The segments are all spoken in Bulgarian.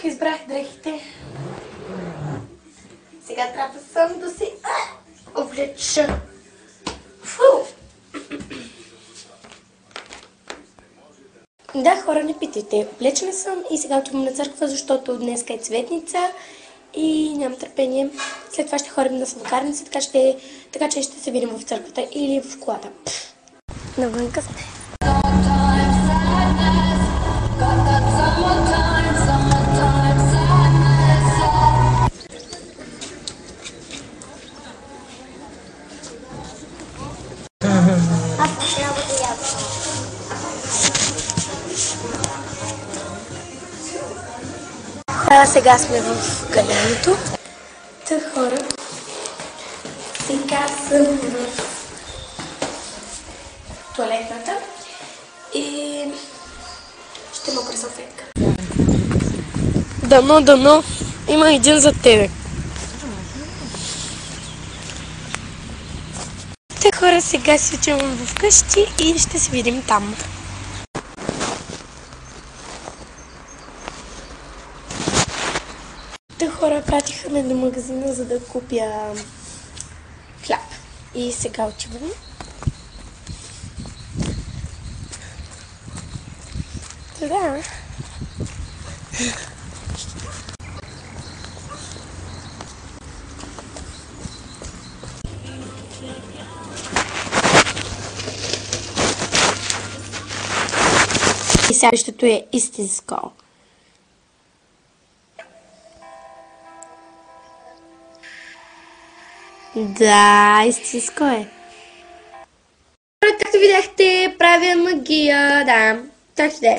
избрах дрехите. Сега трябва само да се облеча. Да, хора, не питайте. Облечена съм и сега отивам на църква, защото днес е цветница и нямам търпение. След това ще ходим на сладкарница, така че ще се видим в църквата или в колата. Навънка сме. Сега сме в каленото. Та хора, сега съм в туалетната и ще мокра салфетка. Дано, има един за тебе. Та хора, сега си отивам вкъщи и ще се видим там. Хора, пратиха ме до магазина, за да купя хляб. И сега отивам. Да. И следващото е истинско. Да, истинско е. Както видяхте, правя магия, да. Както да е.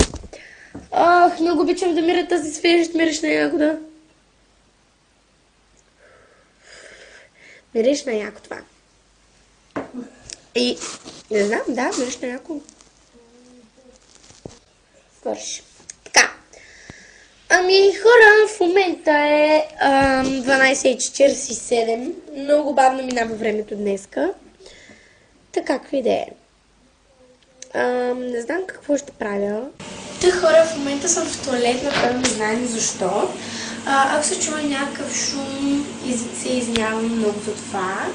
Ох, много обичам да мира тази свежа миришна ягода. Миришна яко това. И, не знам, да, миришна яко. Свърши. Така. Ами хора, в момента е 12:47. Много бавно минава времето днеска. Така, какви да е. Не знам какво ще правя. Та хора, в момента съм в туалетната, не знам защо. Ако се чува някакъв шум, се изнявам много за това.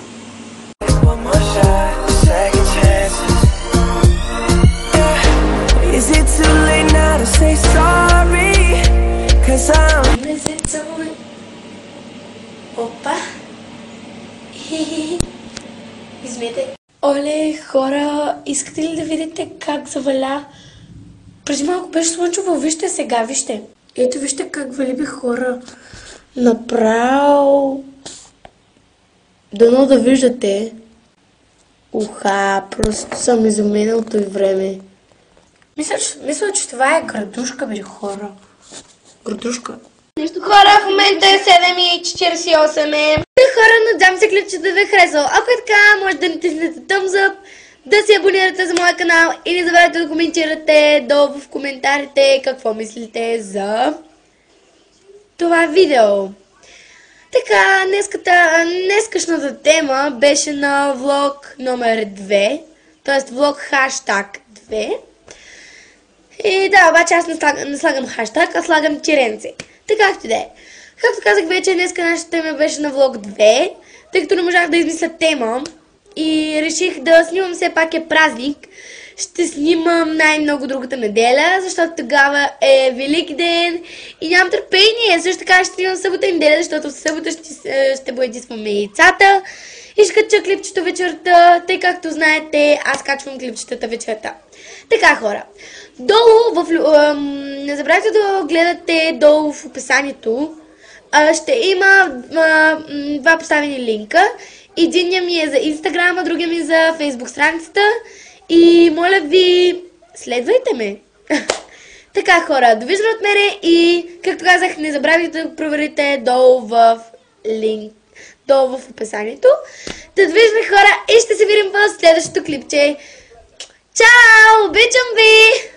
Опа! Измете. Оле, хора, искате ли да видите как заваля? Преди малко беше слънчево, вижте сега, вижте. Ето вижте как вали бе, хора. Направо. Дано да виждате. Уха, просто съм изумена от това време. Мисля, че това е градушка, бе, хора. Градушка. Хора, в момента е 7:48. Хора, надявам се клипчето да ви е харесало. Ако е така, може да натиснете thumbs up, да се абонирате за моя канал и не забравяйте да коментирате долу в коментарите какво мислите за това видео. Така, днескашната тема беше на влог номер 2, т.е. влог хаштаг 2. И да, обаче аз не слагам хаштаг, а слагам тиренце. Така както да е. Както казах вече, днеска нашата тема беше на влог 2, тъй като не можах да измисля тема и реших да снимам, все пак е празник. Ще снимам най-много другата неделя, защото тогава е Велики ден и нямам търпение. Също така ще снимам събота и неделя, защото в събота ще боядисваме яйцата и ще кача клипчето вечерта, тъй както знаете, аз качвам клипчетата вечерта. Така, хора, долу не забравяйте да гледате долу в описанието. Ще има два поставени линка. Единият ми е за Инстаграм, а другия ми е за Фейсбук страницата. И моля ви, следвайте ме. Така, хора, довиждане от мене и, както казах, не забравяйте да проверите долу в линк, долу в описанието. Довиждане, хора, и ще се видим в следващото клипче. Чао! Обичам ви!